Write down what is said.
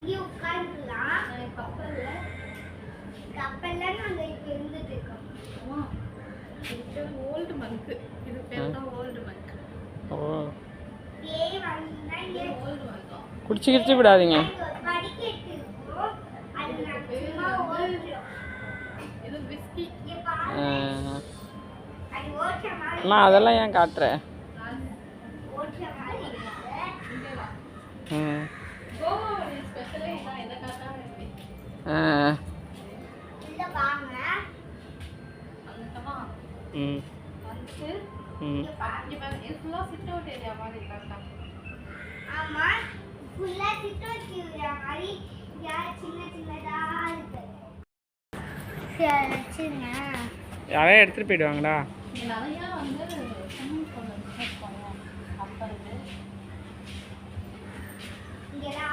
இங்க உட்கார்ந்துலாம் கப்பல்ல நாங்க இப்ப இருந்துட்டு இருக்கோம். இது ஓல்ட் மங்க். இது பேர் தான் ஓல்ட் மங்க். ஓ பேய் வந்தா இங்க ஓல்ட் மங்க். குடிச்சு விடாதீங்க. படிக்கட்டு இருக்கும். அது சும்மா ஓடுறோம். இது விஸ்கி. இங்க பாருங்க. அது ஓட்ற மாதிரி. நான் அதெல்லாம் ஏன் காட்ற? ஓட்ற மாதிரி இருக்கு. ஓ இது ஸ்பெஷலா இத காட்டாம இருக்கு. இல்ல வாங்க. அங்கமா. வந்து இங்க பாருங்க இது ஃபுல்லா சிட் அவுட் ஏரியா மாதிரி இருக்கா? ஆமா ஃபுல்லா சிட் அவுட் ஏரியா மாதிரி சின்னதா இருக்கு. சின்ன யாரே எடுத்துட்டு போய்டுவாங்கடா. இங்க நிறைய வந்து ஸ்விமிங் பூல் செட் பண்ணுவாங்க. அப்ப இருக்கு. இங்கலாம்